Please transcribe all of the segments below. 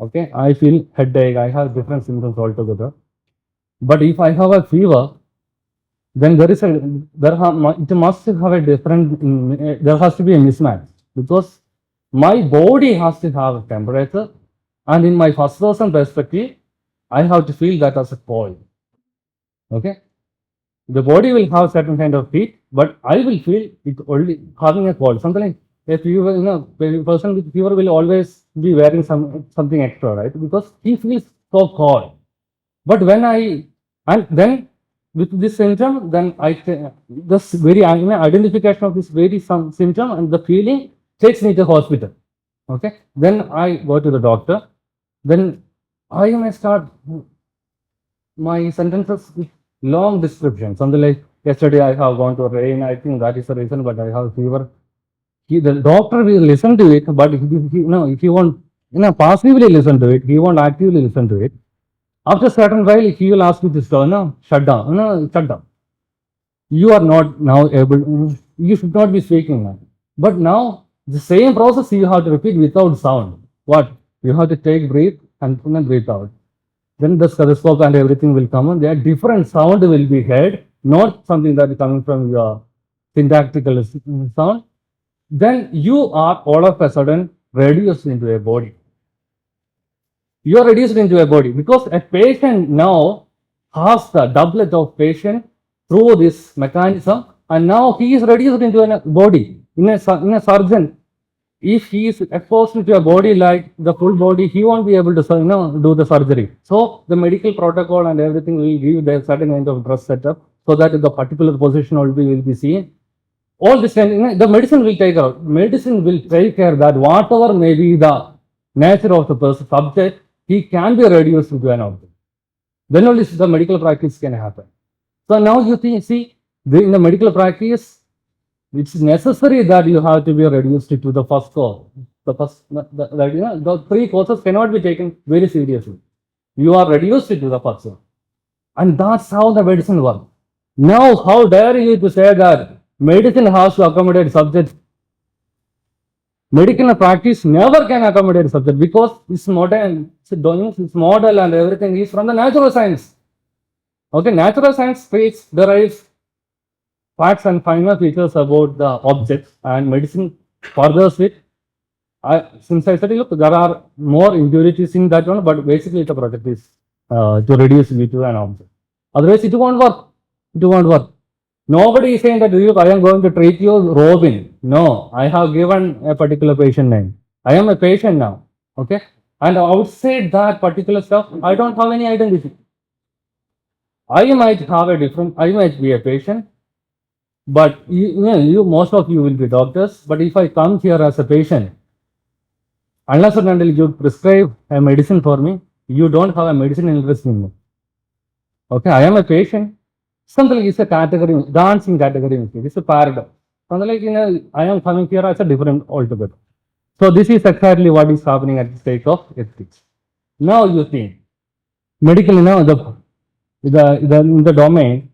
Okay, I feel headache, I have different symptoms altogether. But if I have a fever, then it must have a different, there has to be a mismatch because my body has to have a temperature, and in my first person perspective, I have to feel that as a cold. Okay, the body will have certain kind of heat, but I will feel it only having a cold. Something like a fever, a person with fever will always be wearing something extra, right? Because he feels so cold. But when I and then with this symptom, then this very identification of this very some symptom and the feeling takes me to hospital. Okay, then I go to the doctor. Then I may start my sentences with long description, something like yesterday I have gone to rain. I think that is the reason, but I have fever. The doctor will listen to it, but if he won't, passively listen to it, he won't actively listen to it. After a certain while, he will ask you to shut down, shut down. You are not now able, you should not be speaking now. But now, the same process you have to repeat without sound. What? You have to take breathe and breathe out. Then the stethoscope and everything will come on. There different sound will be heard, not something that is coming from your syntactical sound. Then you are all of a sudden reduced into a body. You are reduced into a body because a patient now has the doublet of patient through this mechanism, and now he is reduced into a body. In a surgeon, if he is exposed to a body like the full body, he won't be able to do the surgery. So the medical protocol and everything will give the certain kind of dress setup so that the particular position will be seen. All this kind, the medicine will take care. Medicine will take care that whatever may be the nature of the person subject, he can be reduced to an object. Then only the medical practice can happen. So now you see, in the medical practice, it's necessary that you have to be reduced to the first cause. The three causes cannot be taken very seriously. You are reduced to the first one. And that's how the medicine works. Now, how dare you to say that medicine has to accommodate subjects? Medical practice never can accommodate subject because it's modern, its model and everything is from the natural science. Okay, natural science derives facts and finer features about the objects, and medicine furthers it. Since I said, look, there are more impurities in that one, but basically the project is to reduce it to an object. Otherwise, it won't work. It won't work. Nobody is saying that I am going to treat you Robin. No, I have given a particular patient name. I am a patient now. Okay. And outside that particular stuff, I don't have any identity. I might have a different, I might be a patient, but most of you will be doctors. But if I come here as a patient, unless and until you prescribe a medicine for me, you don't have a medicine interest in me. Okay, I am a patient. Something is a category, dancing category. It's a paradox. Something like, I am coming here as a different altogether. So this is exactly what is happening at the stage of ethics. Now you think, medical, in the domain.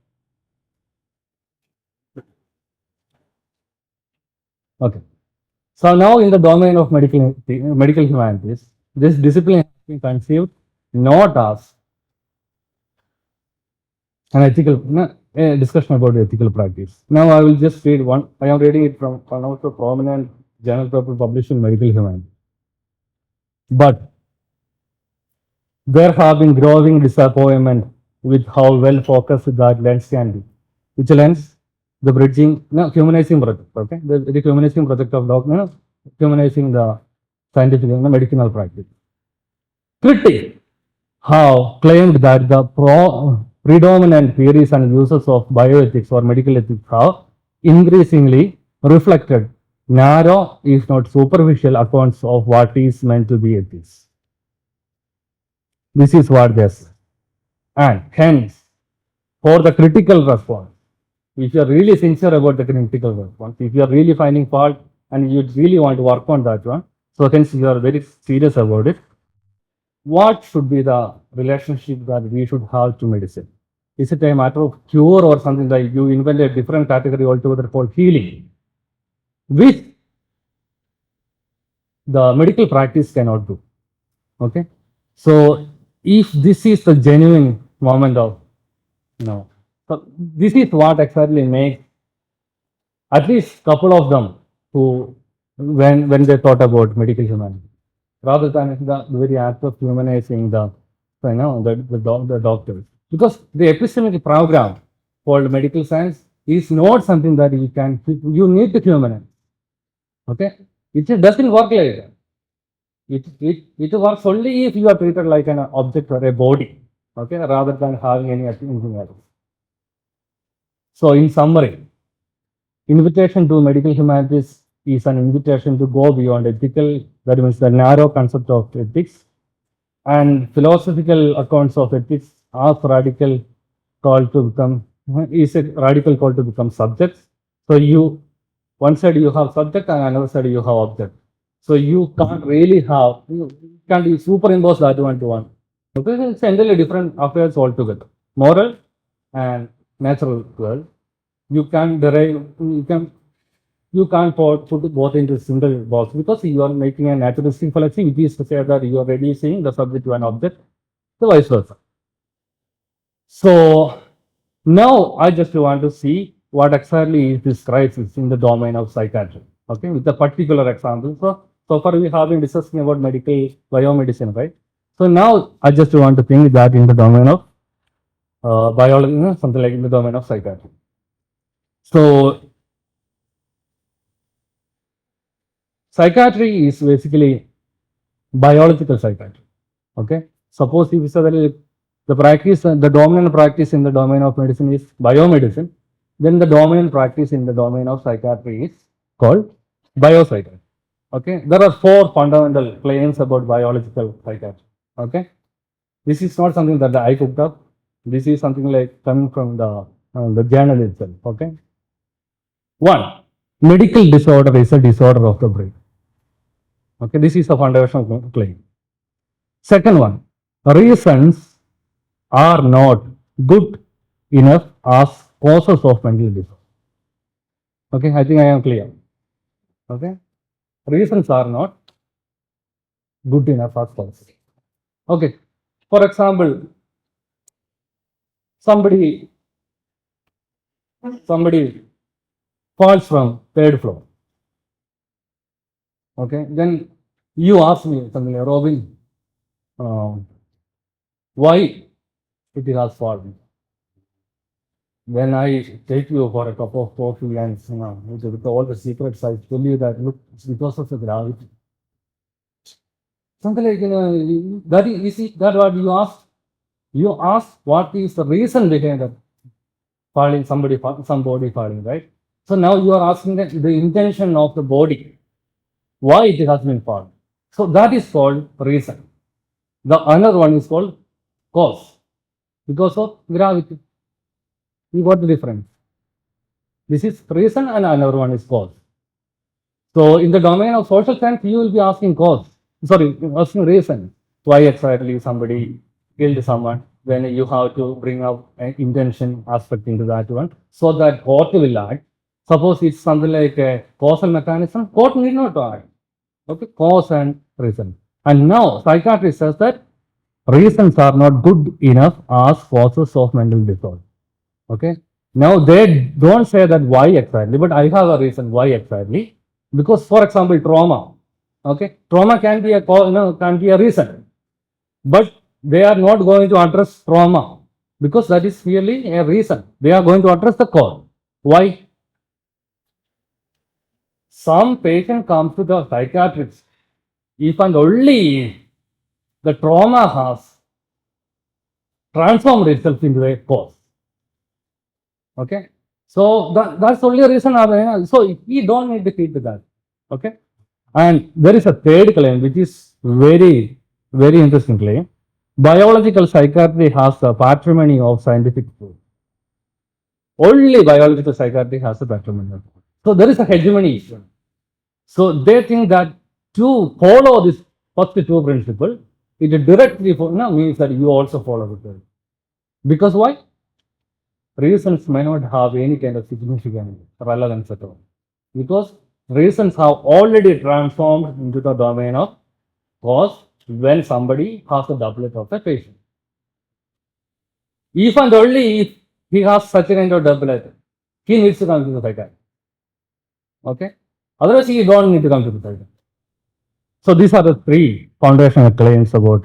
Okay. So now in the domain of medical humanities, this discipline has been conceived not as an a discussion about ethical practice. Now I will just read one. I am reading it from one of the prominent journal paper published in medical humanities. But there have been growing disappointment with how well focused that lens can be. Which lens? The bridging, humanizing project. Okay, the humanizing project of humanizing the scientific and medicinal practice. Critics have claimed that the predominant theories and uses of bioethics or medical ethics have increasingly reflected narrow, if not superficial, accounts of what is meant to be ethics. This is what they say. And hence, for the critical response, if you are really sincere about the critical response, if you are really finding fault and you really want to work on that one, so hence you are very serious about it, what should be the relationship that we should have to medicine? Is it a matter of cure or something like you invent a different category altogether called healing, which the medical practice cannot do? Okay. So if this is the genuine moment of no, so this is what exactly makes at least couple of them who when they thought about medical humanity, rather than the very act of humanizing the the doctors, because the epistemic program called medical science is not something that you need to humanize. Okay, it just doesn't work like that. It works only if you are treated like an object or a body, okay, rather than having anything else. So, in summary, invitation to medical humanities is an invitation to go beyond ethical, that means the narrow concept of ethics, and philosophical accounts of ethics are radical call to become is a radical call to become subjects. So you one side you have subject and another side you have object. So you can't really have you can't superimpose that one to one. Okay, it's entirely different affairs altogether. Moral and natural world. You can derive you can't put both into single box because you are making a naturalistic fallacy, which is to say that you are reducing the subject to an object, so vice versa. So now I just want to see what exactly is this crisis in the domain of psychiatry. Okay, with a particular example. So far we have been discussing about medical biomedicine, right? So now I just want to think that in the domain of biology, something like in the domain of psychiatry. So psychiatry is basically biological psychiatry. Okay, suppose if suddenly the practice, the dominant practice in the domain of medicine is biomedicine, then the dominant practice in the domain of psychiatry is called biopsychiatry. Okay, there are four fundamental claims about biological psychiatry. Okay, this is not something that I cooked up. This is something like coming from the journal itself. Okay, one, medical disorder is a disorder of the brain. Okay, this is a fundamental claim. Second one, reasons are not good enough as causes of mental disorder. Okay, I think I am clear. Okay, reasons are not good enough as causes. Okay, for example, somebody somebody falls from third floor. Okay, then you ask me something like, Robin, why it has fallen? When I take you for a cup of coffee and with all the secrets, I tell you that look, it's because of the gravity. Something like that is see that what you ask. You ask what is the reason behind that falling, somebody falling, right? So now you are asking the intention of the body, why it has been fallen. So that is called reason. The another one is called cause because of gravity. You got the difference. This is reason and another one is cause. So in the domain of social science, you will be asking cause. Sorry, asking reason. Why exactly somebody killed someone? Then you have to bring up an intention aspect into that one, so that court will act. Suppose it's something like a causal mechanism, court need not to act. Okay, cause and reason. And now psychiatry says that reasons are not good enough as causes of mental disorder. Okay. Now they don't say that why exactly, but I have a reason why exactly. Because, for example, trauma. Okay, trauma can be can be a reason, but they are not going to address trauma because that is really a reason. They are going to address the cause. Why? Some patient comes to the psychiatrist if and only if the trauma has transformed itself into a cause. Okay, so that's only a reason. So we don't need to feed that. Okay, and there is a third claim which is very interesting claim. Biological psychiatry has a patrimony of scientific truth. Only biological psychiatry has a patrimony of truth. So there is a hegemony issue. So they think that to follow this first two principle, it directly means that you also follow it. Because why? Reasons may not have any kind of significant relevance at all. Because reasons have already transformed into the domain of cause when somebody has a doublet of a patient. If and only if he has such a kind of doublet, he needs to come to the psychiatrist. Okay? Otherwise, he don't need to come to the psychiatrist. So these are the three foundational claims about.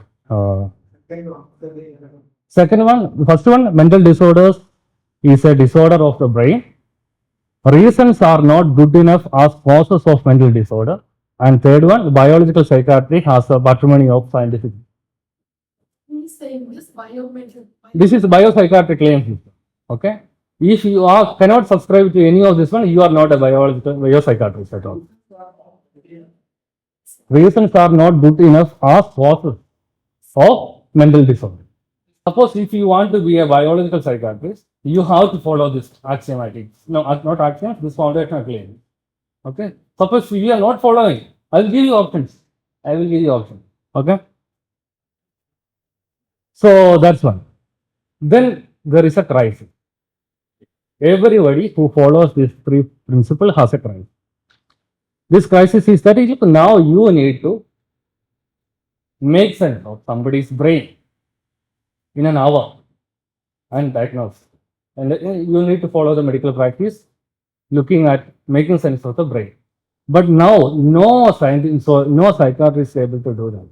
Second one, the first one, mental disorders is a disorder of the brain. Reasons are not good enough as causes of mental disorder. And third one, biological psychiatry has a patrimony of scientific. He's saying this biometric. This is biopsychiatric claim. Okay. If you cannot subscribe to any of this one, you are not a biopsychiatrist at all. Reasons are not good enough as causes of mental disorder. Suppose if you want to be a biological psychiatrist, you have to follow this axiomatic. No, not axiom, this foundational claim. Okay. Suppose you are not following, I will give you options. I will give you options. Okay. So that's one. Then there is a crisis. Everybody who follows these three principles has a crisis. This crisis is that now you need to make sense of somebody's brain in an hour and diagnose. And you need to follow the medical practice looking at making sense of the brain. But now no scientist, so no psychiatrist is able to do that.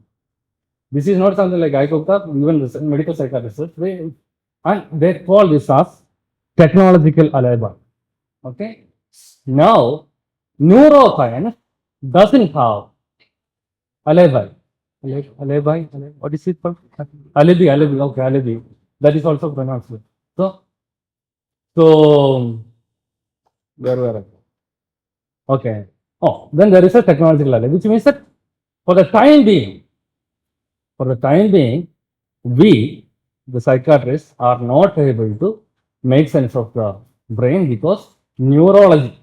This is not something like I cooked up, even the medical psychiatrists, and they call this as technological alibi. Okay. Now, neuroscience doesn't have alibi. Alibi? What is it called? Alibi. Okay, alibi. That is also pronounced. So where were I? Okay. Oh, then there is a technological alibi, which means that for the time being, we, the psychiatrists, are not able to make sense of the brain because neuroscience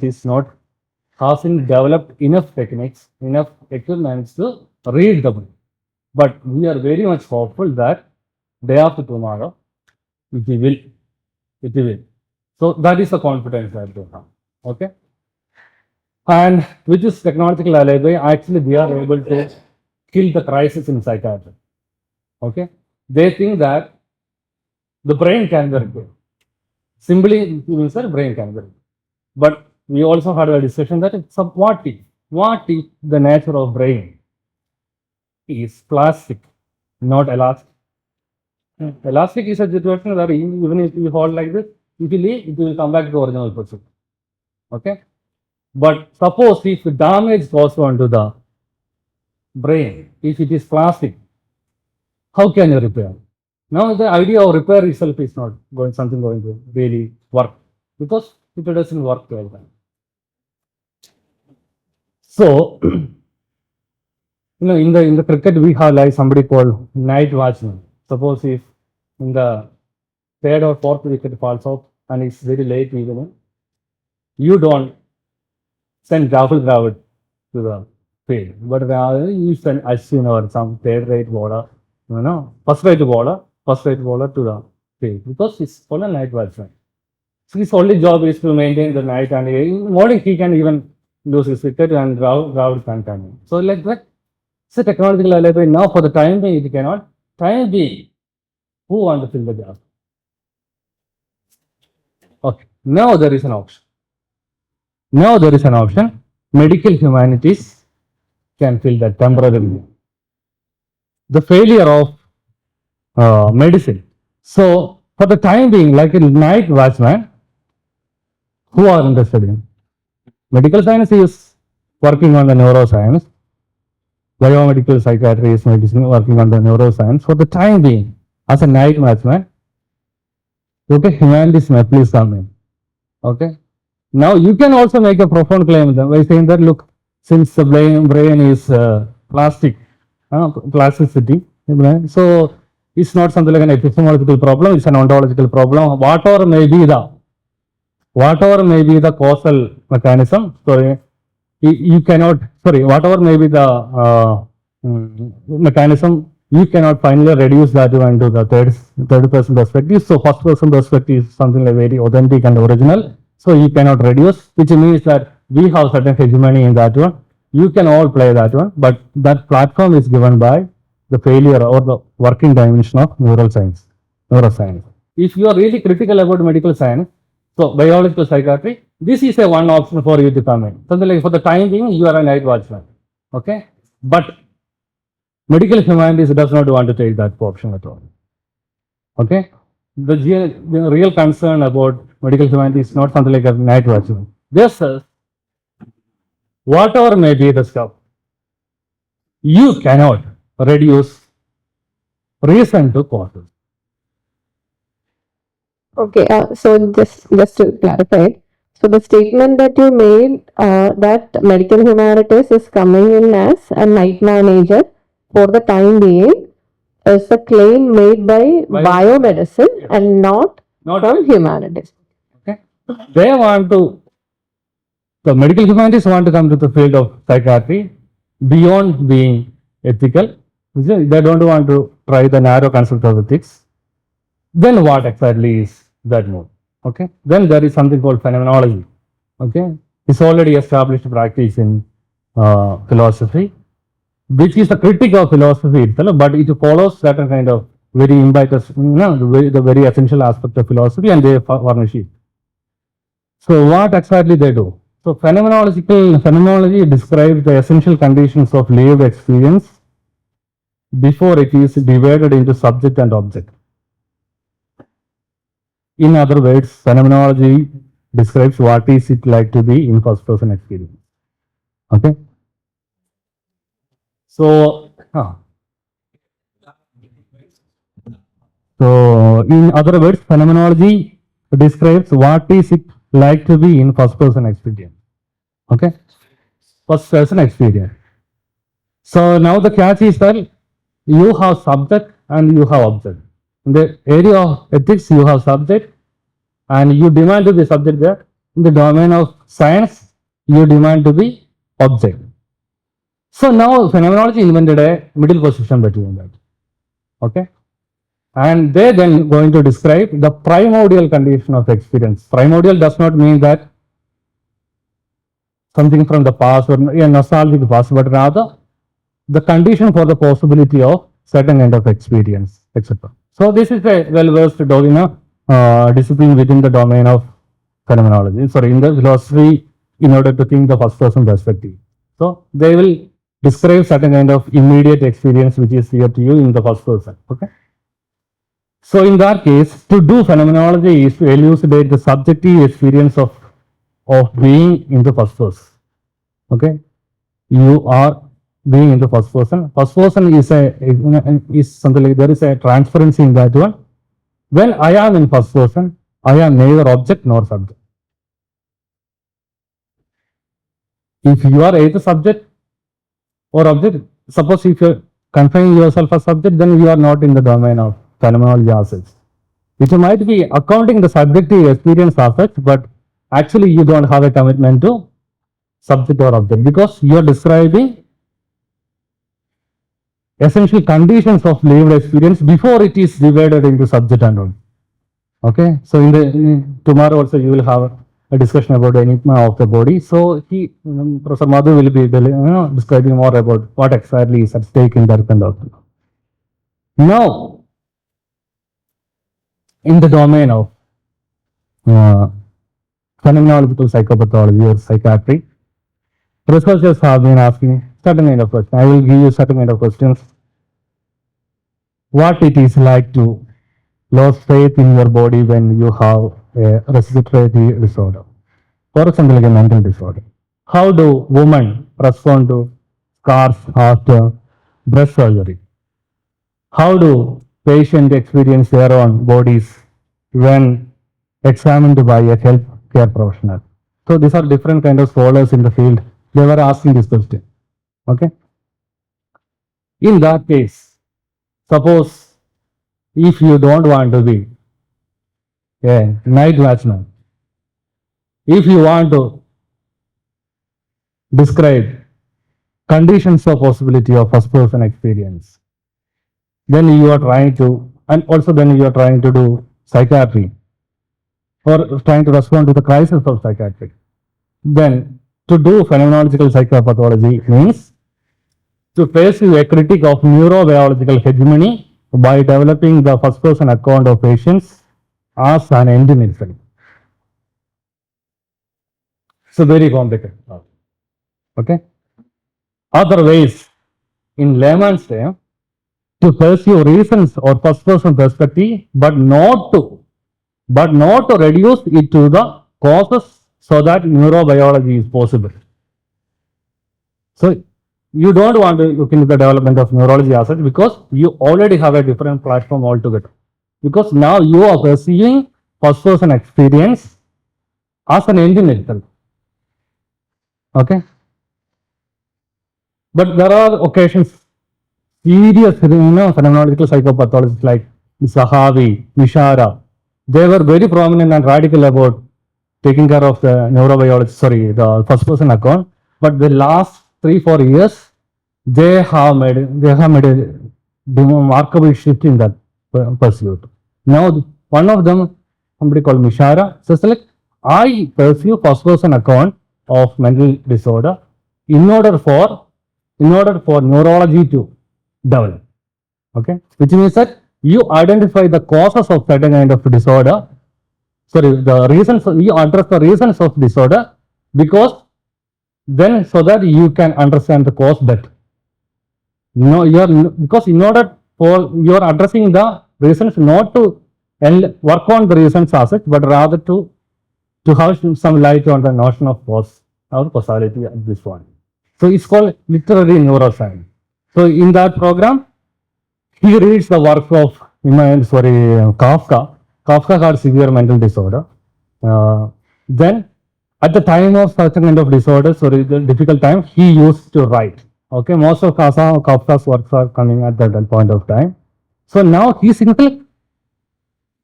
is not hasn't developed enough techniques, enough equipment to read the brain. But we are very much hopeful that day after tomorrow, it will. So that is the confidence that they have. Okay. And with this technological alibi, actually we are able to kill the crisis in psychiatry. Okay. They think that the brain can be repaired. Simply means that brain can be repaired. But we also had a discussion that it's what if the nature of brain is plastic, not elastic. Elastic is a situation that even if you hold like this, if you leave, it will come back to the original position. Okay. But suppose if damage goes on to the brain, if it is plastic, how can you repair? Now the idea of repair itself is not going to really work because it doesn't work well then. So in the cricket we have like somebody called night watchman. Suppose if in the third or fourth wicket falls out and it's very late evening, you don't send Rahul Dravid to the field, but rather you send Ashwin or some third-rate bowler, first-rate bowler to the field because it's for a night watchman. So his only job is to maintain the night, and in the morning he can even lose his wicket and Rahul can't come in. So like that, it's a technological alibi. Now for the time being, it cannot. Time being, who wants to fill the gap? Okay, now there is an option. Medical humanities can fill that temporarily. The failure of medicine. So for the time being, like a night watchman, who are interested in? Medical science is working on the neuroscience. Biomedical psychiatry is working on the neuroscience. For the time being, as a night watchman, okay, humanities may please come in. Okay. Now you can also make a profound claim by saying that look, since the brain is plasticity, so it's not something like an epistemological problem, it's an ontological problem. Whatever may be the causal mechanism, whatever may be the mechanism, you cannot finally reduce that into the third person perspective. So first person perspective is something like very authentic and original. So you cannot reduce, which means that we have certain hegemony in that one. You can all play that one, but that platform is given by the failure or the working dimension of neuroscience. If you are really critical about medical science, so biological psychiatry, this is a one option for you to come in. Something like for the time being, you are a night watchman. Okay? But medical humanities does not want to take that option at all. Okay? The real concern about medical humanities is not something like a night watchman. This is whatever may be the stuff, you cannot reduce reason to causes. Okay, so just to clarify, so the statement that you made that medical humanities is coming in as a night manager for the time being is a claim made by biomedicine Yes. and not Not from humanities. okay. They want to, the medical humanities want to come to the field of psychiatry beyond being ethical. They don't want to try the narrow concept of ethics. Then what exactly is that mode? Okay. Then there is something called phenomenology. Okay. It's already established practice in philosophy, which is a critique of philosophy itself, but it follows certain kind of very imbitus, the very essential aspect of philosophy, and they furnish it. So what exactly they do? So phenomenology describes the essential conditions of lived experience before it is divided into subject and object. In other words, phenomenology describes what is it like to be in first person experience. Okay. So, in other words, phenomenology describes what is it like to be in first person experience. Okay. First person experience. So now the catch is that you have subject and you have object. In the area of ethics, you have subject and you demand to be subject there. In the domain of science, you demand to be object. So now phenomenology invented a middle position between that. Okay. And they then going to describe the primordial condition of experience. Primordial does not mean that something from the past or a nostalgic past, but rather the condition for the possibility of certain kind of experience, etc. So this is a well-versed discipline within the domain of phenomenology. Sorry, in the philosophy, in order to think the first-person perspective. So they will describe certain kind of immediate experience which is here to you in the first person. Okay. So in that case, to do phenomenology is to elucidate the subjective experience of being in the first person. Okay. You are being in the first person. First person is something like there is a transparency in that one. When I am in first person, I am neither object nor subject. If you are either subject or object, suppose if you are confining yourself as subject, then you are not in the domain of phenomenology as such. It might be accounting the subjective experience as such, but actually you don't have a commitment to subject or object because you are describing essential conditions of lived experience before it is divided into subject and object. Okay, so tomorrow also you will have a discussion about the enigma of the body. So Professor Madhu will be describing more about what exactly is at stake in that kind of. Now, in the domain of phenomenological psychopathology or psychiatry, researchers have been asking certain kind of questions. I will give you certain kind of questions. What it is like to lose faith in your body when you have a respiratory disorder, for example, like a mental disorder. How do women respond to scars after breast surgery? How do patients experience their own bodies when examined by a healthcare professional? So these are different kind of scholars in the field. They were asking this question. Okay. In that case, suppose if you don't want to be a night watchman, if you want to describe conditions of possibility of first person experience, then you are trying to, and also then you are trying to do psychiatry or trying to respond to the crisis of psychiatry, then to do phenomenological psychopathology means to pursue a critique of neurobiological hegemony by developing the first person account of patients as an end in itself. So very complicated. Okay. Otherwise, in layman's term, to pursue reasons or first person perspective, but not to reduce it to the causes so that neurobiology is possible. So you don't want to look into the development of neurology as such because you already have a different platform altogether. Because now you are pursuing first person experience as an end in itself. Okay. But there are occasions, serious phenomenological psychopathologists like Zahavi, Mishara, they were very prominent and radical about taking care of the neurobiology, the first person account. But the last 3-4 years, they have made a remarkable shift in that pursuit. Now, one of them, somebody called Mishara, says like, I pursue first person account of mental disorder in order for neurology to develop. Okay, which means that you identify the causes of certain kind of disorder. The reasons, you address the reasons of disorder because then so that you can understand the cause better. Because in order for you are addressing the reasons not to work on the reasons as such, but rather to have some light on the notion of cause or causality at this point. So it's called literary neuroscience. So in that program, he reads the work of Kafka. Kafka had severe mental disorder. Then at the time of such a kind of disorder, the difficult time, he used to write. Okay, most of Kafka's works are coming at that point of time. So now he simply,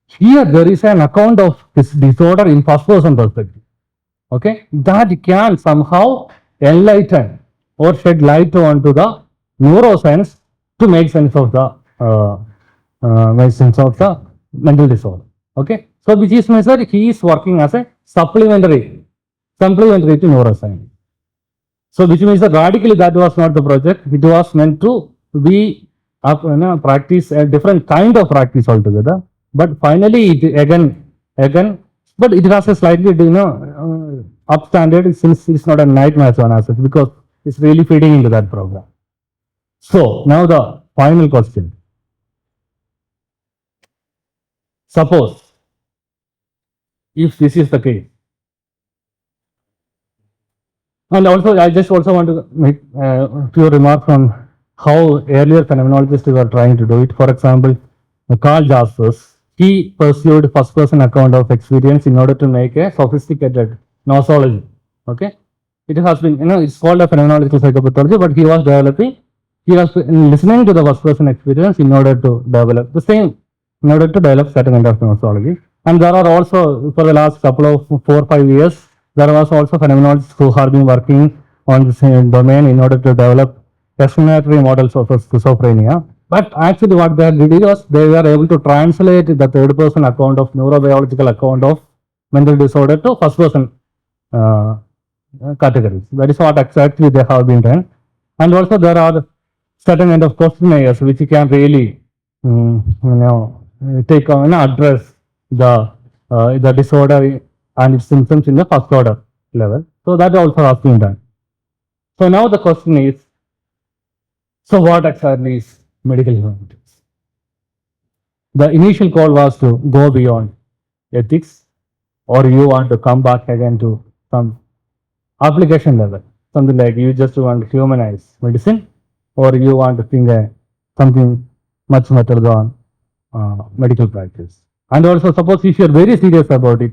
here there is an account of this disorder in first person perspective. Okay, that can somehow enlighten or shed light onto the neuroscience to make sense of the mental disorder. Okay, so which is measured, he is working as a supplementary to neuroscience. So which means that radically that was not the project. It was meant to be practice a different kind of practice altogether. But finally, it again, but it has a slightly upstandard since it's not a night match on as such because it's really feeding into that program. So now the final question. Suppose if this is the case, and also I just also want to make a few remarks on how earlier phenomenologists were trying to do it. For example, Carl Jaspers, he pursued first person account of experience in order to make a sophisticated nosology. Okay, it has been, it's called a phenomenological psychopathology, but he was listening to the first person experience in order to develop the same, in order to develop certain kind of nosology. And there are also, for the last couple of 4-5 years, there was also phenomenologists who have been working on the same domain in order to develop explanatory models of schizophrenia. But actually what they did was they were able to translate the third person account of neurobiological account of mental disorder to first person categories. That is what exactly they have been done. And also there are certain kind of questionnaires which can really take on address the disorder and its symptoms in the first order level. So that also has been done. So now the question is, so what exactly is medical humanities? The initial call was to go beyond ethics, or you want to come back again to some application level, something like you just want to humanize medicine, or you want to think something much better than medical practice. And also suppose if you are very serious about it,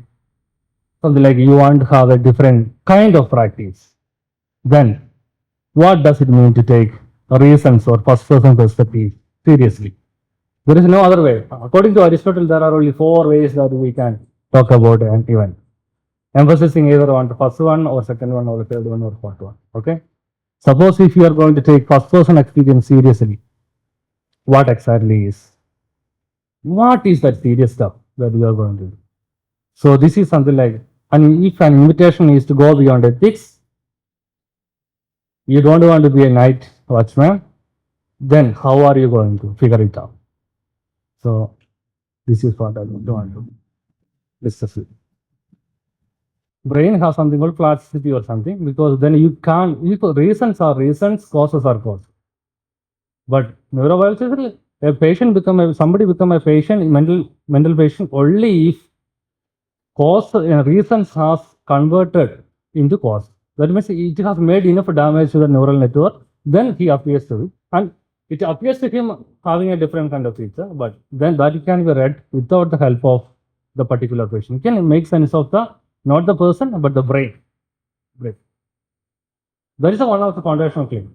something like you want to have a different kind of practice, then what does it mean to take reasons or first person perspective seriously? There is no other way. According to Aristotle, there are only 4 ways that we can talk about an event, emphasizing either on the first one or second one or the third one or fourth one. Okay. Suppose if you are going to take first person experience seriously, what exactly is? What is that serious stuff that you are going to do? So this is something like, and if an invitation is to go beyond ethics, you don't want to be a night watchman, then how are you going to figure it out? So this is what I want to discuss with. Brain has something called plasticity or something, because then you can't, reasons are reasons, causes are causes. But neurobiology, a patient become somebody become a patient, mental patient only if cause reasons has converted into cause. That means it has made enough damage to the neural network, then he appears to be. And it appears to him having a different kind of feature, but then that can be read without the help of the particular patient. You can make sense of the, not the person, but the brain. That is one of the foundational claim.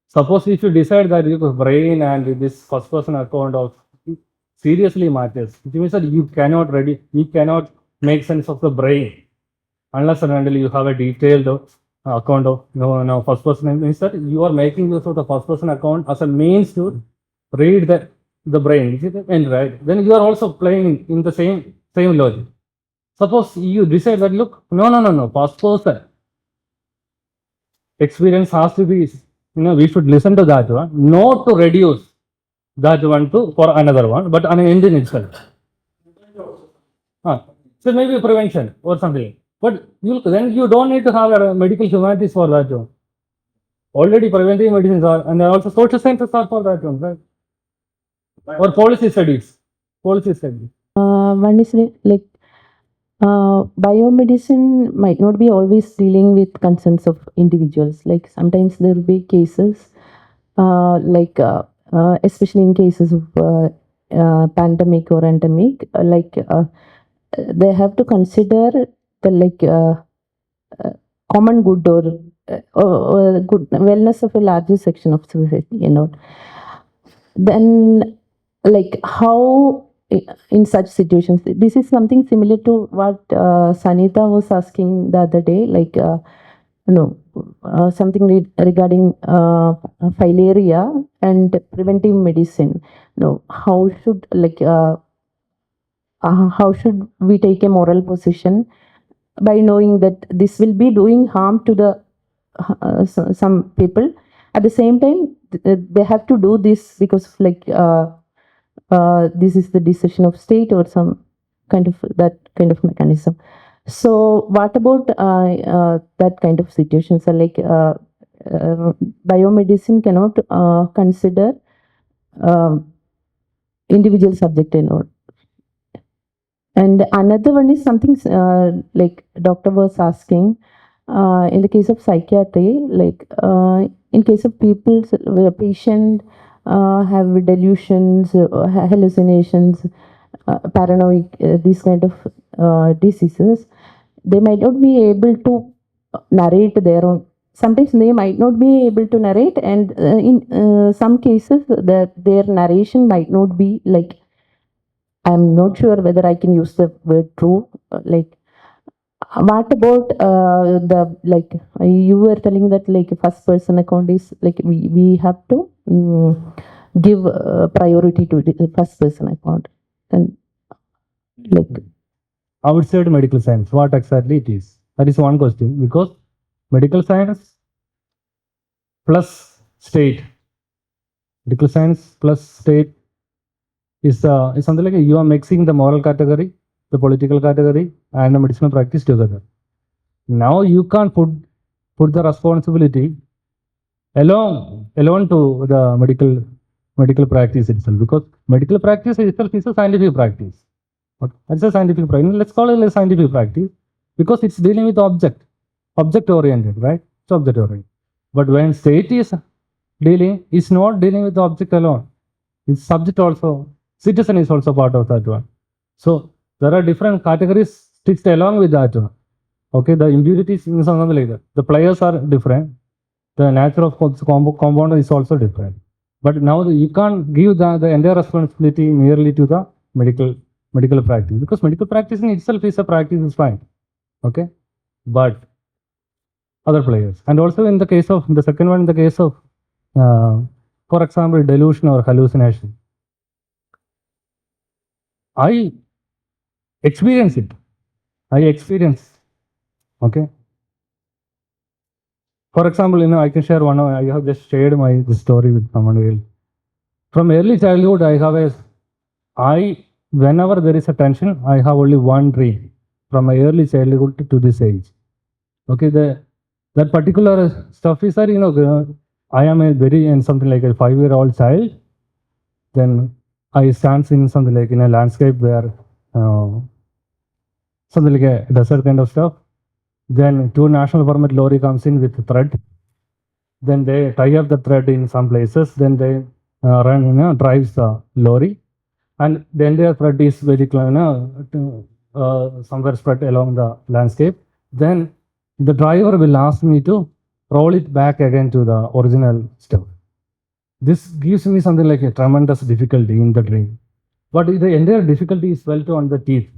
Suppose if you decide that your brain and this first person account of seriously matters, it means that you cannot make sense of the brain unless and until you have a detailed account of first person. Means that you are making use of the first person account as a means to read the brain, and right, then you are also playing in the same logic. Suppose you decide that, look, no, first person experience has to be, we should listen to that one, not to reduce that one to for another one, but an end in itself. So maybe prevention or something. But then you don't need to have a medical humanities for that one. Already preventive medicines are, and also social sciences are for that one, right? Or policy studies. Policy studies. One is like biomedicine might not be always dealing with concerns of individuals. Like sometimes there will be cases, especially in cases of pandemic or endemic, they have to consider the common good or good wellness of a larger section of society. Then how in such situations, this is something similar to what Sanita was asking the other day, something regarding filaria and preventive medicine. How should we take a moral position by knowing that this will be doing harm to the some people? At the same time, they have to do this because of this is the decision of state or some kind of that kind of mechanism. So what about that kind of situations? Biomedicine cannot consider individual subject alone. And another one is something like doctor was asking, in the case of psychiatry, in case of people, patient have delusions, hallucinations, paranoid, these kind of diseases, they might not be able to narrate their own. Sometimes they might not be able to narrate, and in some cases, their narration might not be like, I'm not sure whether I can use the word true. What about you were telling that first person account is we have to give priority to the first person account, and like Outside medical science, what exactly it is? That is one question, because medical science plus state, medical science plus state is something like you are mixing the moral category, the political category, and the medicinal practice together. Now you can't put the responsibility alone to the medical practice itself, because medical practice itself is a scientific practice. Okay? That's a scientific practice. Let's call it a scientific practice because it's dealing with object oriented, right? It's object oriented. But when state is dealing, it's not dealing with the object alone. It's subject also. Citizen is also part of that one. So there are different categories stitched along with that one. Okay, the impurities is something like that. The players are different. The nature of compound is also different. But now you can't give the entire responsibility merely to the medical practice, because medical practice in itself is a practice, is fine. Okay, but other players, and also in the case of the second one, in the case of for example, delusion or hallucination, I experience it. Okay, For example, I can share one. I have just shared my this story with someone else. From early childhood, whenever there is a tension, I have only one dream from my early childhood to this age. Okay, that particular stuff is that I am a very in something like a 5-year-old child. Then I stand in something like in a landscape where something like a desert kind of stuff. Then two national permit lorry comes in with thread. Then they tie up the thread in some places. Then they drives the lorry, and the entire thread is very somewhere spread along the landscape. Then the driver will ask me to roll it back again to the original stuff. This gives me something like a tremendous difficulty in the dream. But the entire difficulty is felt on the teeth.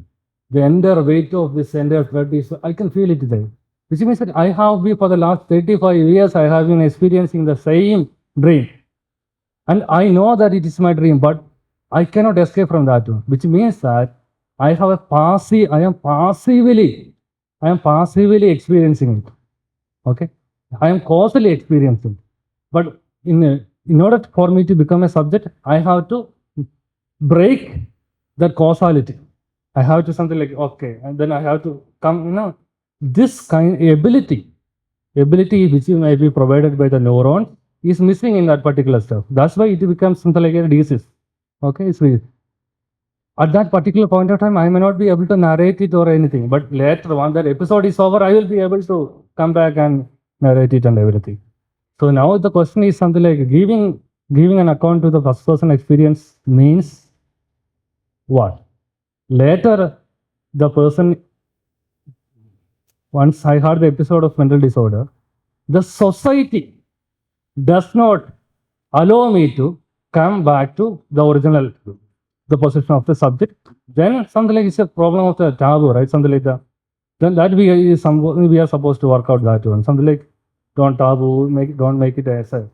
The entire weight of this entire thread is, I can feel it there. Which means that I have been for the last 35 years, I have been experiencing the same dream. And I know that it is my dream, but I cannot escape from that one. Which means that I am passively experiencing it. Okay. I am causally experiencing. But in order for me to become a subject, I have to break that causality. I have to something like okay, and then I have to come. This kind ability which may be provided by the neuron is missing in that particular stuff. That's why it becomes something like a disease. Okay, so at that particular point of time, I may not be able to narrate it or anything, but later, once that episode is over, I will be able to come back and narrate it and everything. So now the question is something like giving an account to the first person experience means what? Later, the person, once I heard the episode of mental disorder, the society does not allow me to come back to the original, the position of the subject. Then something like it's a problem of the taboo, right? Something like that. Then that we are supposed to work out that one. Something like don't make it as a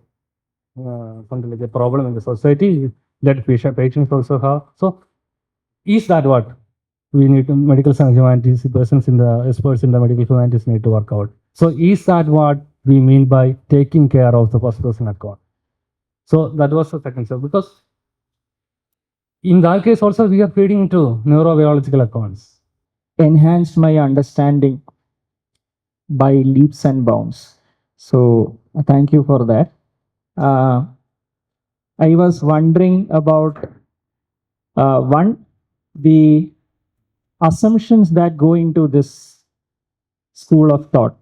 something like a problem in the society. Let patients also have. So is that what we need to medical science humanities persons in the experts in the medical humanities need to work out? So is that what we mean by taking care of the first person account? So that was the second step, because in that case also we are feeding into neurobiological accounts. Enhanced my understanding by leaps and bounds. So thank you for that. I was wondering about one, the assumptions that go into this school of thought.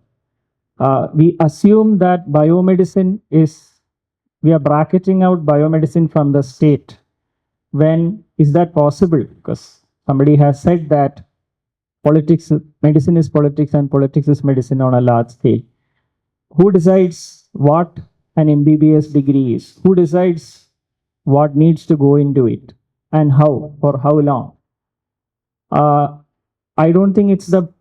We assume that biomedicine is, we are bracketing out biomedicine from the state. When is that possible? Because somebody has said that medicine is politics and politics is medicine on a large scale. Who decides what an MBBS degree is? Who decides what needs to go into it and how, for how long? I don't think it's the,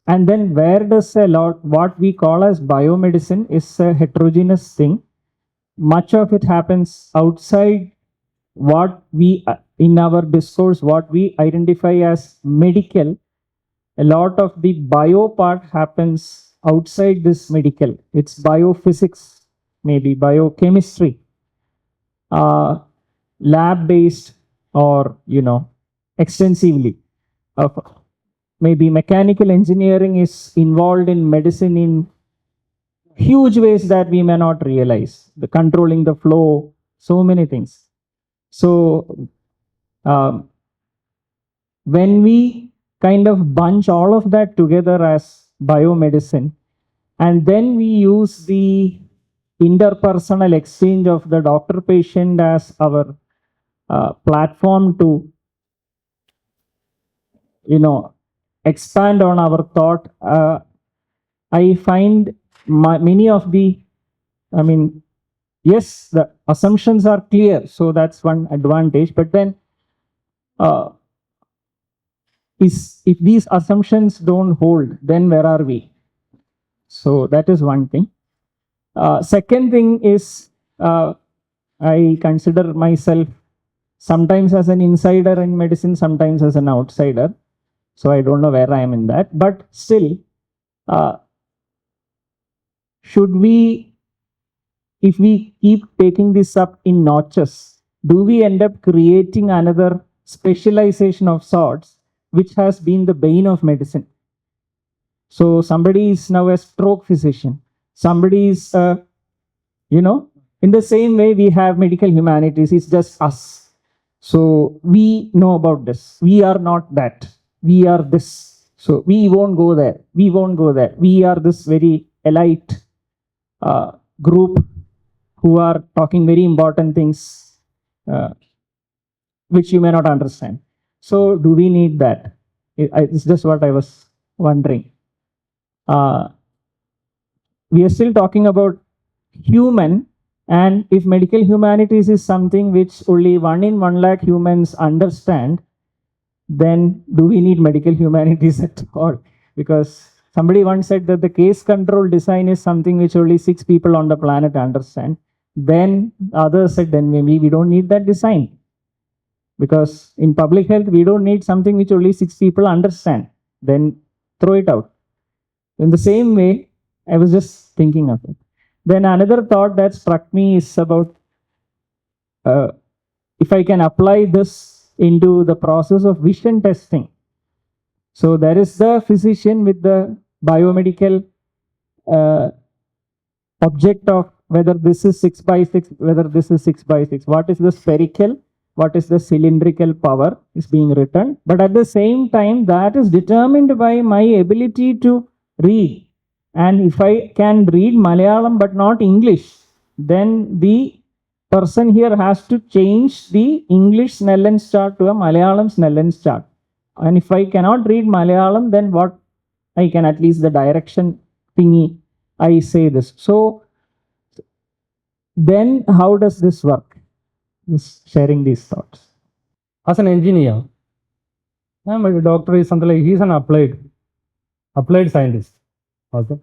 and then where does what we call as biomedicine is a heterogeneous thing. Much of it happens outside what we, in our discourse, what we identify as medical. A lot of the bio part happens outside this medical. It's biophysics, maybe biochemistry, lab-based, or extensively. Maybe mechanical engineering is involved in medicine in huge ways that we may not realize. The controlling the flow, so many things. So when we kind of bunch all of that together as biomedicine, and then we use the interpersonal exchange of the doctor-patient as our platform to expand on our thought. I find many of the, yes, the assumptions are clear, so that's one advantage. But then, if these assumptions don't hold, then where are we? So that is one thing. Second thing is, I consider myself sometimes as an insider in medicine, sometimes as an outsider. So I don't know where I am in that, but still, should we, if we keep taking this up in notches, do we end up creating another specialization of sorts, which has been the bane of medicine? So somebody is now a stroke physician. Somebody is, in the same way we have medical humanities, it's just us. So we know about this. We are not that. We are this. So we won't go there. We won't go there. We are this very elite group who are talking very important things, which you may not understand. So do we need that? It's just what I was wondering. We are still talking about human, and if medical humanities is something which only 1 in 1 lakh humans understand, then do we need medical humanities at all? Because somebody once said that the case control design is something which only 6 people on the planet understand. Then others said, then maybe we don't need that design. Because in public health, we don't need something which only 6 people understand. Then throw it out. In the same way, I was just thinking of it. Then another thought that struck me is about if I can apply this into the process of vision testing. So there is the physician with the biomedical object of whether this is 6 by 6, whether this is 6 by 6. What is the spherical? What is the cylindrical power is being written. But at the same time, that is determined by my ability to read. And if I can read Malayalam but not English, then the person here has to change the English Snellen's chart to a Malayalam Snellen's chart. And if I cannot read Malayalam, then what I can, at least the direction thingy, I say this. So then how does this work? Just sharing these thoughts. As an engineer, my doctor is something like, he's an applied scientist. Okay.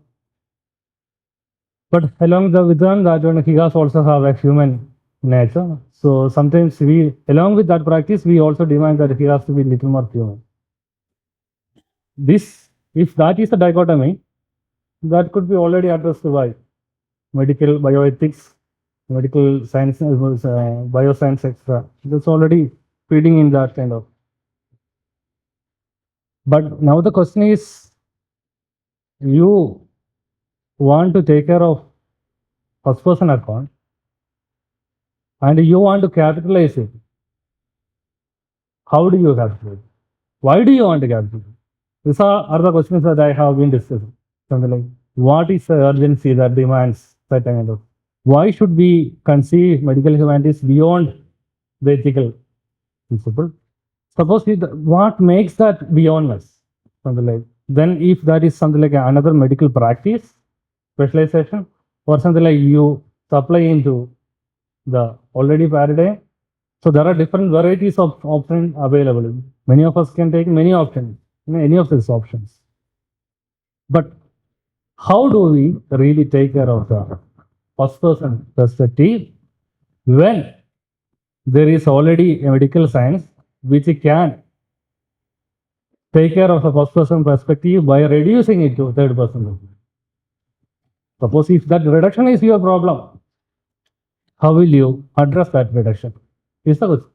But along with that, he has also have a human nature. So sometimes along with that practice, we also demand that he has to be little more human. If that is the dichotomy, that could be already addressed by medical bioethics, medical science, bioscience, etc. That's already feeding in that kind of. But now the question is, you want to take care of first person account and you want to capitalize it. How do you capitalize it? Why do you want to capitalize it? These are the questions that I have been discussing. Something like, what is the urgency that demands that kind of? Why should we conceive medical humanities beyond the ethical principle? Suppose what makes that beyond us? Something like, then if that is something like another medical practice, specialization, or something like you supply into the already paradigm. So there are different varieties of options available. Many of us can take many options, any of these options. But how do we really take care of the first person perspective when there is already a medical science which can take care of the first person perspective by reducing it to third person? Suppose if that reduction is your problem, how will you address that reduction? Is the question.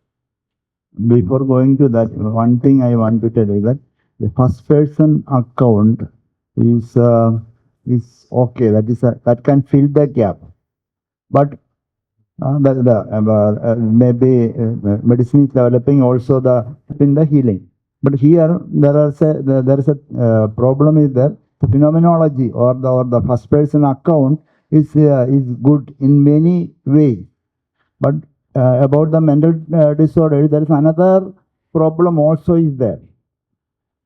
Before going to that, one thing I want to tell you that the first person account is okay. That can fill the gap, but maybe medicine is developing also in the healing. But here there is a problem is that the phenomenology or the first person account is good in many ways, but about the mental disorder, there is another problem also is there.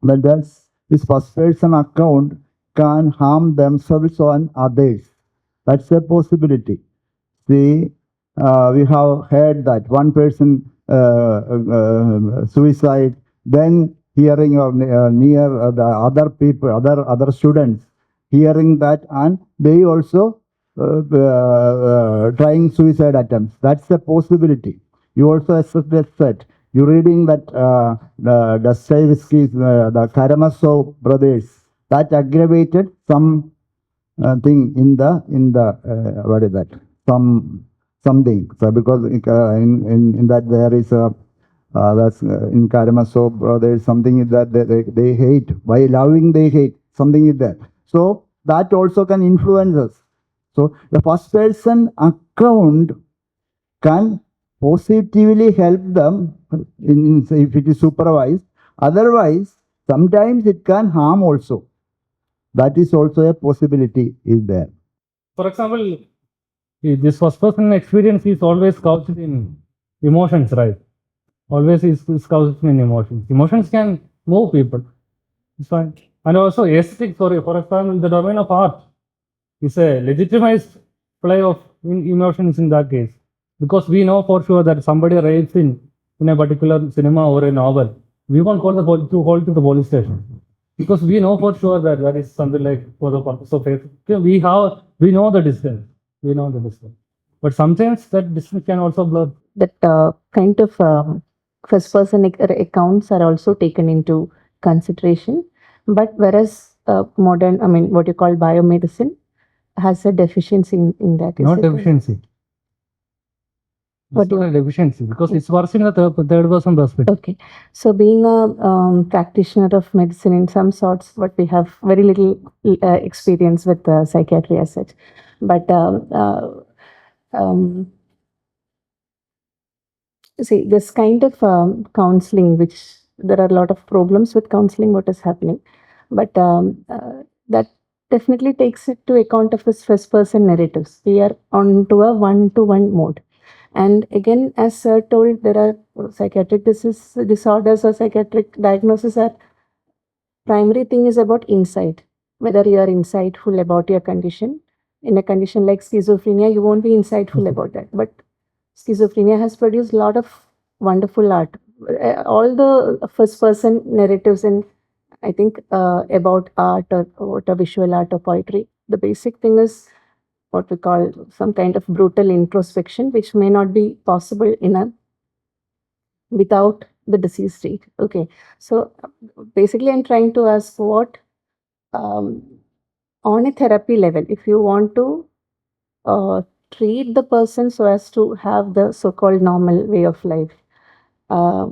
But this first person account can harm themselves and others. That's a possibility. See, we have heard that one person suicide, then hearing or near the other people, other students, hearing that, and they also trying suicide attempts. That's a possibility. You also assessed that. You're reading that Dostoevsky's the Karamazov brothers, that aggravated some thing in the what is that, something. So because in that there is a that's in Karamazov, there is something that they hate. By loving they hate, something is there. So that also can influence us. So the first person account can positively help them if it is supervised. Otherwise, sometimes it can harm also. That is also a possibility is there. For example, this first person experience is always couched in emotions, right? Always is couched in emotions. Emotions can move people. It's fine. And also aesthetic, for example, the domain of art is a legitimized play of emotions in that case. Because we know for sure that somebody raves in a particular cinema or a novel, we won't call to the police station. Because we know for sure that that is something like for the purpose of faith. We know the distance. We know the distance. But sometimes that distance can also blur. That kind of first person accounts are also taken into consideration. But whereas modern, I mean, what you call biomedicine has a deficiency in that. Not is it? deficiency. What It's do not you- a deficiency because it's worse in the third person perspective. Okay. So, being a practitioner of medicine in some sorts, but we have very little experience with psychiatry as such. But um, see, this kind of counseling, which there are a lot of problems with counseling, what is happening, but that definitely takes it to account of his first person narratives. We are on to a one-to-one mode. And again, as Sir told, there are psychiatric disorders or psychiatric diagnoses are primary thing is about insight, whether you are insightful about your condition. In a condition like schizophrenia, you won't be insightful about that. But schizophrenia has produced a lot of wonderful art. All the first person narratives in, I think, about art or what a visual art or poetry. The basic thing is what we call some kind of brutal introspection, which may not be possible in a without the disease state. Okay, so basically, I'm trying to ask what um, on a therapy level, if you want to treat the person so as to have the so-called normal way of life, uh,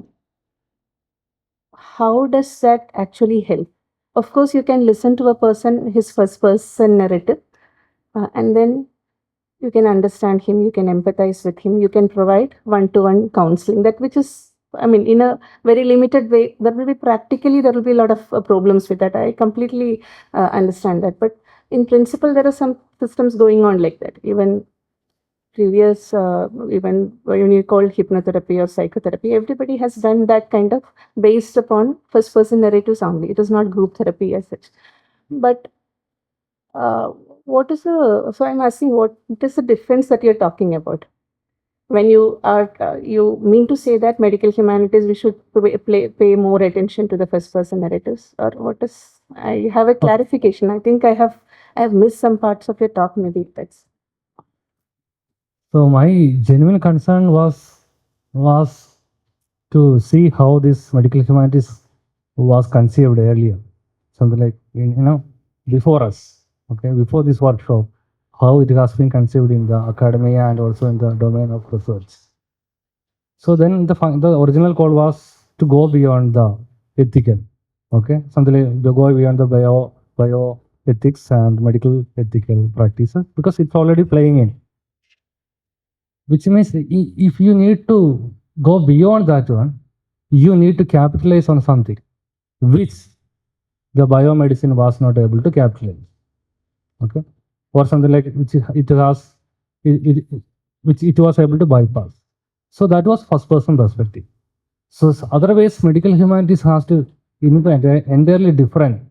how does that actually help? Of course, you can listen to a person, his first person narrative, and then you can understand him, you can empathize with him, you can provide one-to-one counseling. That which is, I mean, in a very limited way, there will be practically, there will be a lot of problems with that. I completely understand that. But in principle, there are some systems going on like that. Even previous, even when you call hypnotherapy or psychotherapy, everybody has done that kind of based upon first person narratives only. It is not group therapy as such. But what is the, so I'm asking, what is the difference that you're talking about? When you are, you mean to say that medical humanities, we should pay more attention to the first person narratives, or what is, I have a clarification. I think I have missed some parts of your talk, maybe that's. So my genuine concern was to see how this medical humanities was conceived earlier, something like before us, okay, before this workshop, how it has been conceived in the academia and also in the domain of research. So then the original call was to go beyond the ethical, okay, something like to go beyond the bio ethics and medical ethical practices because it's already playing in. Which means if you need to go beyond that one, you need to capitalize on something which the biomedicine was not able to capitalize. Okay, or something like which it was able to bypass. So that was first person perspective. So otherwise, medical humanities has to entirely different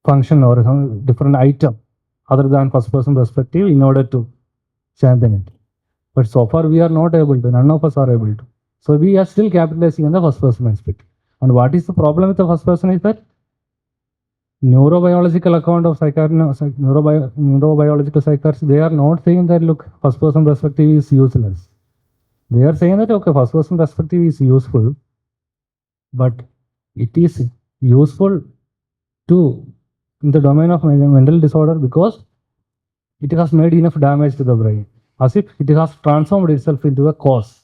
function or some different item other than first person perspective in order to champion it. But so far we are not able to, none of us are able to. So we are still capitalizing on the first person aspect. And what is the problem with the first person is that neurobiological account of neurobiological psychiatrists, they are not saying that look, first person perspective is useless. They are saying that okay, first person perspective is useful, but it is useful to in the domain of mental disorder because it has made enough damage to the brain, as if it has transformed itself into a cause.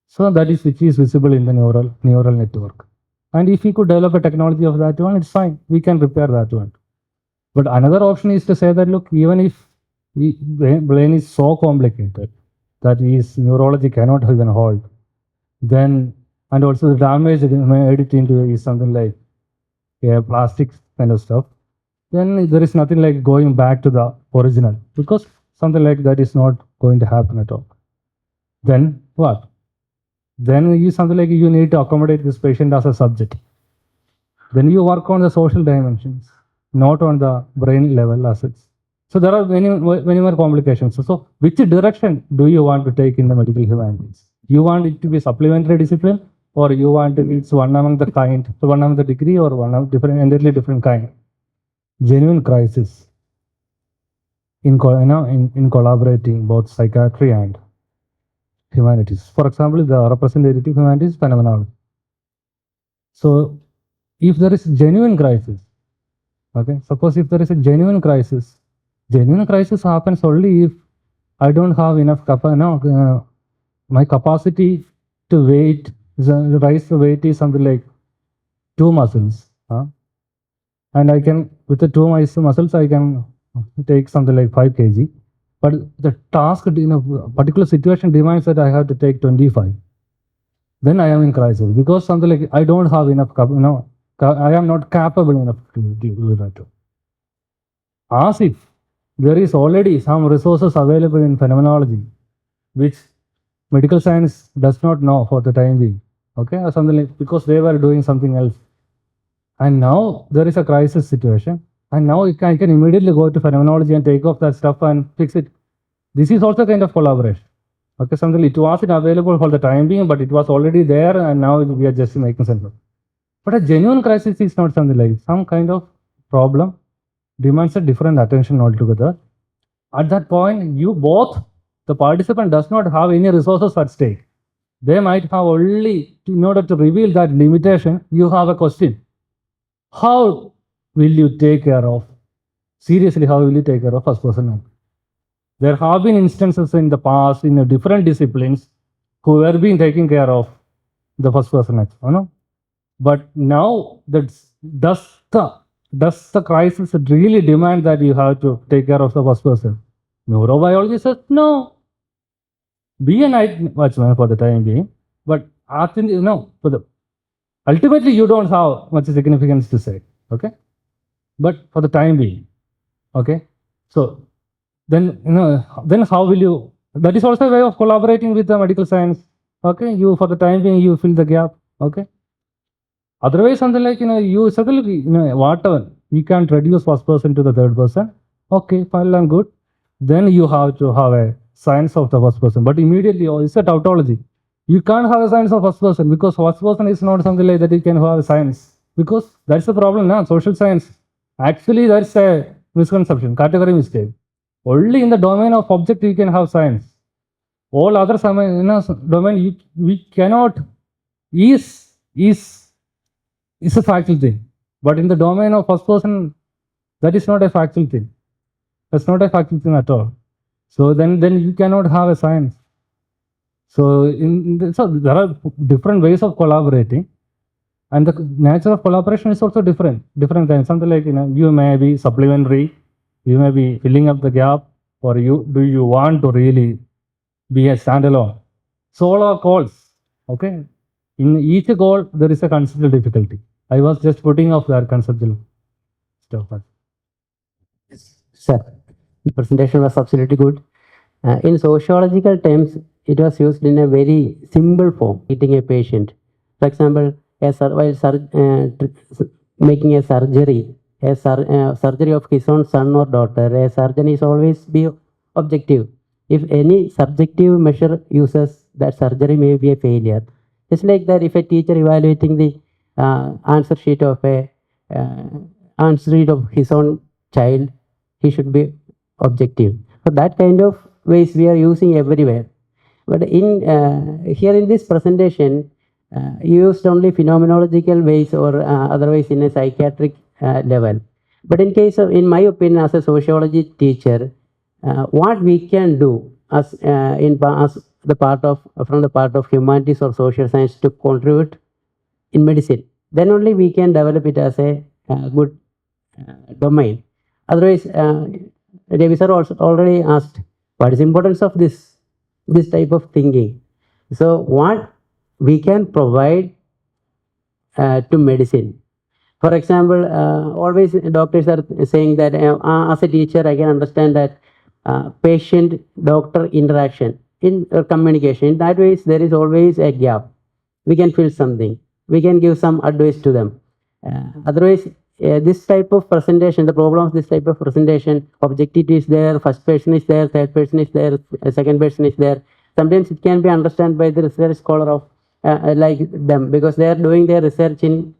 So that is which is visible in the neural network. And if we could develop a technology of that one, it's fine. We can repair that one. But another option is to say that, look, even if brain is so complicated that his neurology cannot even hold, then, and also the damage made it into is something like a plastic kind of stuff, then there is nothing like going back to the original, because something like that is not going to happen at all. Then what? Then you something like you need to accommodate this patient as a subject. Then you work on the social dimensions, not on the brain level as such. So there are many more complications. So which direction do you want to take in the medical humanities? You want it to be supplementary discipline, or you want it's one among the kind, one among the degree, or one of different, entirely different kind? Genuine crisis in collaborating both psychiatry and humanities. For example, the representative humanities phenomenology. So if there is genuine crisis, okay, suppose if there is a genuine crisis happens only if I don't have enough my capacity to raise the weight is something like 2 muscles, and I can, with the 2 muscles, I can take something like 5 kg. But the task in a particular situation demands that I have to take 25. Then I am in crisis because something like I don't have enough, I am not capable enough to do that. As if there is already some resources available in phenomenology, which medical science does not know for the time being. Okay, or something like, because they were doing something else. And now there is a crisis situation. And now I can immediately go to phenomenology and take off that stuff and fix it. This is also kind of collaboration. Okay, something it wasn't available for the time being, but it was already there, and now we are just making sense of it. But a genuine crisis is not something like some kind of problem demands a different attention altogether. At that point, the participant does not have any resources at stake. They might have only, in order to reveal that limitation, you have a question. How will you take care of, seriously, how will you take care of first person? There have been instances in the past in different disciplines who have been taking care of the first person, but now does the crisis really demand that you have to take care of the first person? Neurobiology says no. Be a night watchman for the time being, but ultimately you don't have much significance to say, okay? But for the time being, okay? So then how will you? That is also a way of collaborating with the medical science, okay? You, for the time being, you fill the gap, okay? Otherwise, something like, you suddenly, whatever, you can't reduce first person to the third person. Okay, fine and good. Then you have to have a science of the first person. But immediately, it's a tautology. You can't have a science of first person because first person is not something like that you can have a science. Because that's the problem now, social science. Actually, that's a misconception, category mistake. Only in the domain of object you can have science. All other domain we cannot is a factual thing. But in the domain of first person, that is not a factual thing. That's not a factual thing at all. So then you cannot have a science. So so there are different ways of collaborating, and the nature of collaboration is also different kinds. Something like, you may be supplementary, you may be filling up the gap, or do you want to really be a standalone? Solo calls, okay? In each call, there is a conceptual difficulty. I was just putting off that conceptual stuff. Sir, the presentation was absolutely good. In sociological terms, it was used in a very simple form, treating a patient. For example, making a surgery, surgery of his own son or daughter, a surgeon is always be objective. If any subjective measure uses, that surgery may be a failure. Just like that, if a teacher evaluating the answer sheet of his own child, he should be objective. So that kind of ways we are using everywhere. But here in this presentation, you used only phenomenological ways or otherwise in a psychiatric level. But in case of, in my opinion, as a sociology teacher, what we can do as as the part of from the part of humanities or social science to contribute in medicine, then only we can develop it as a good domain. Otherwise, Ravi sir also already asked what is the importance of this type of thinking. So what we can provide to medicine. For example, always doctors are saying that as a teacher, I can understand that patient-doctor interaction in communication. In that ways, there is always a gap. We can feel something. We can give some advice to them. Otherwise, this type of presentation, the problem of this type of presentation, objectivity is there, first person is there, third person is there, second person is there. Sometimes it can be understood by the research scholar of like them, because they are doing their research in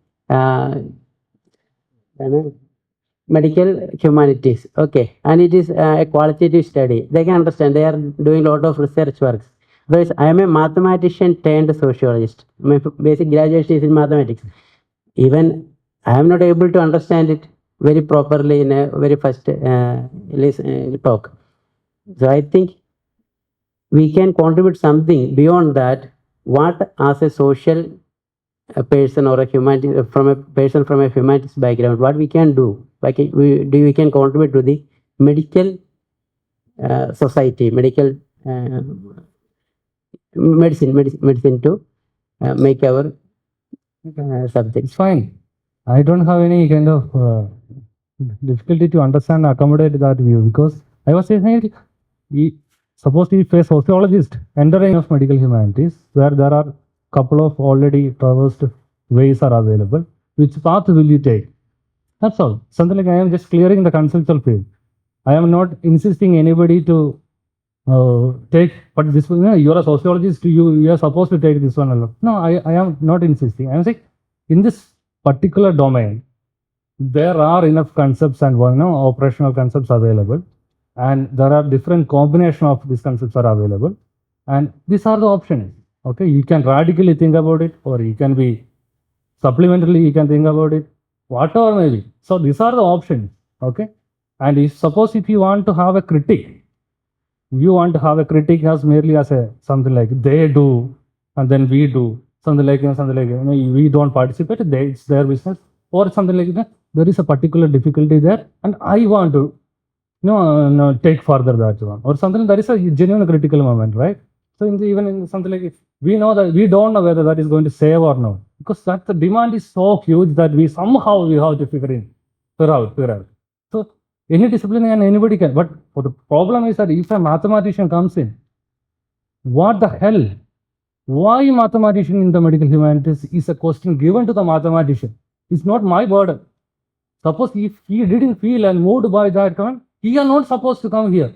medical humanities. Okay, and it is a qualitative study. They can understand. They are doing a lot of research works. Whereas I am a mathematician turned sociologist. My basic graduation is in mathematics. Even I am not able to understand it very properly in a very first talk. So I think we can contribute something beyond that. What as a social person or a humanity from a person from a humanities background, what we can do, like we can contribute to the medical society, medical medicine to make our subjects. It's fine. I don't have any kind of difficulty to understand, accommodate that view, because I was saying, suppose if a sociologist entering of medical humanities, where there are couple of already traversed ways are available, which path will you take? That's all. Something like I am just clearing the conceptual field. I am not insisting anybody to take, but this one, you are a sociologist, you are supposed to take this one alone. No, I am not insisting. I am saying in this particular domain, there are enough concepts and operational concepts available, and there are different combination of these concepts are available, and these are the options. Okay, you can radically think about it, or you can be supplementarily you can think about it, whatever maybe. So these are the options. Okay, and if suppose if you want to have a critique, you want to have a critique as merely as a something like they do and then we do, something like we don't participate, it's their business, or something like that. There is a particular difficulty there, and I want to no, take further that one, or something. That is a genuine critical moment, right? So even in something like it, we know that we don't know whether that is going to save or not, because that the demand is so huge that we somehow we have to figure out. So any discipline and anybody can, but the problem is that if a mathematician comes in, what the hell? Why mathematician in the medical humanities is a question given to the mathematician. It's not my burden. Suppose if he didn't feel and moved by that comment, he is not supposed to come here.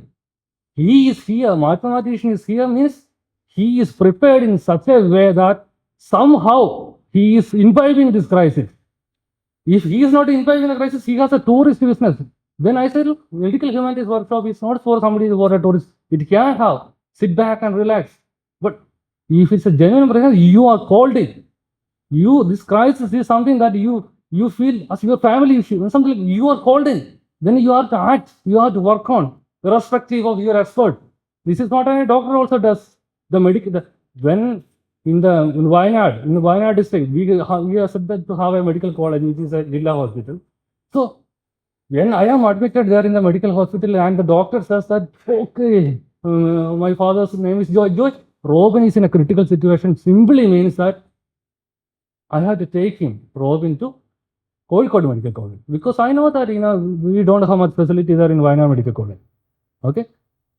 He is here, mathematician is here means he is prepared in such a way that somehow he is imbibing this crisis. If he is not imbibing the crisis, he has a tourist business. When I said, look, medical humanities workshop is not for somebody who is a tourist. It can have, sit back and relax. But if it's a genuine crisis, you are called in. This crisis is something that you feel as your family issue, something like you are called in. Then you have to act, you have to work on, irrespective of your effort. This is not a doctor also does. The medical, when in Wayanad district, we are said to have a medical college, which is a Jilla hospital. So when I am admitted there in the medical hospital and the doctor says that, okay, my father's name is George, Robin is in a critical situation, simply means that I have to take him, Robin, to Kozhikode Medical College, because I know that we don't have much facility there in Wayanad Medical College. Okay,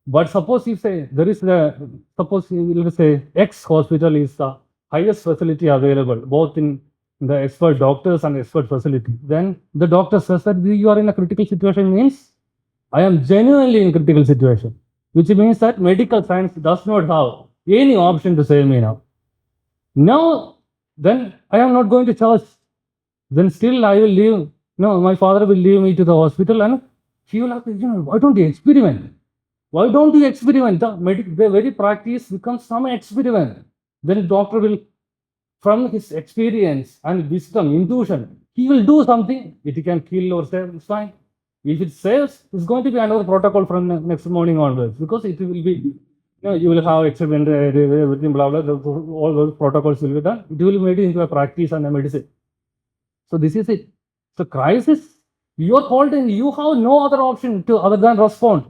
but suppose if say there is suppose let's say X hospital is the highest facility available, both in the expert doctors and expert facility. Then the doctor says that you are in a critical situation means I am genuinely in critical situation, which means that medical science does not have any option to save me now. Now, then I am not going to charge. Then still I will leave. No, my father will leave me to the hospital and he will have to, why don't you experiment? Why don't you experiment? The very practice becomes some experiment. Then doctor will from his experience and wisdom, intuition, he will do something. It can kill or save, it's fine. If it saves, it's going to be another protocol from the next morning onwards, because it will be, you will have experiment, everything, blah, blah, all those protocols will be done. It will be made into a practice and a medicine. So this is it. So crisis, you are holding, you have no other option to other than respond.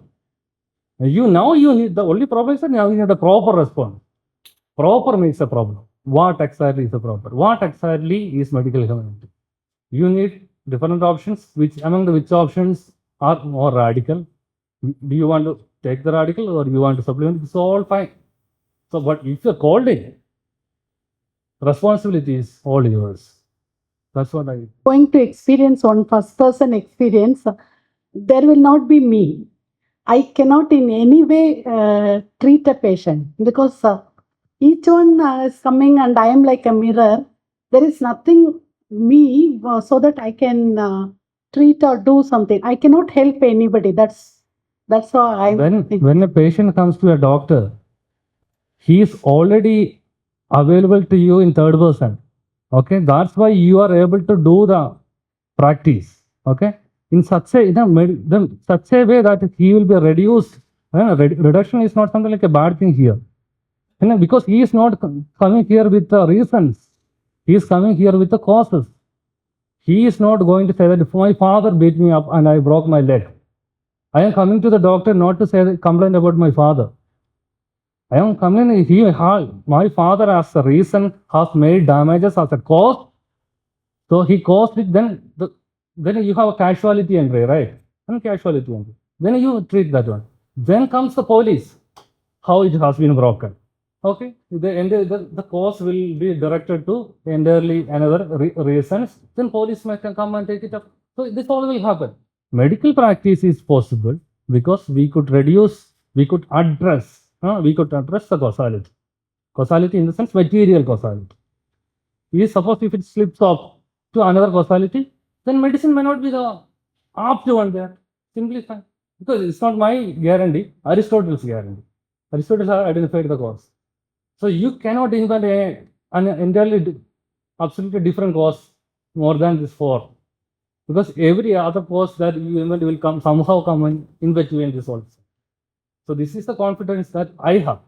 You need, the only problem is that now you need a proper response. Proper means a problem. What exactly is the proper? What exactly is medical humanity? You need different options. Which options are more radical? Do you want to take the radical or you want to supplement? It's all fine. So, but if you're called in, responsibility is all yours. That's what I. Going to experience on first person experience, there will not be me. I cannot in any way treat a patient, because each one is coming and I am like a mirror. There is nothing me so that I can treat or do something. I cannot help anybody. That's how I. When a patient comes to a doctor, he is already available to you in third person. Okay, that's why you are able to do the practice. Okay, in such a such a way that he will be reduced. Reduction is not something like a bad thing here. Because he is not coming here with the reasons. He is coming here with the causes. He is not going to say that if my father beat me up and I broke my leg, I am coming to the doctor not to say complain about my father. I am complaining, my father as a reason has made damages as a cause. So he caused it, then you have a casualty entry, right? And casualty entry. Then you treat that one. Then comes the police, how it has been broken. Okay, the cause will be directed to entirely another reasons. Then police might come and take it up. So this all will happen. Medical practice is possible because we could address the causality. Causality in the sense material causality. Suppose if it slips off to another causality, then medicine may not be the apt one there. Simply fine. Because it's not my guarantee, Aristotle's guarantee. Aristotle has identified the cause. So you cannot invent an entirely absolutely different cause more than this four. Because every other cause that you invent will somehow come in between this also. So this is the confidence that I have.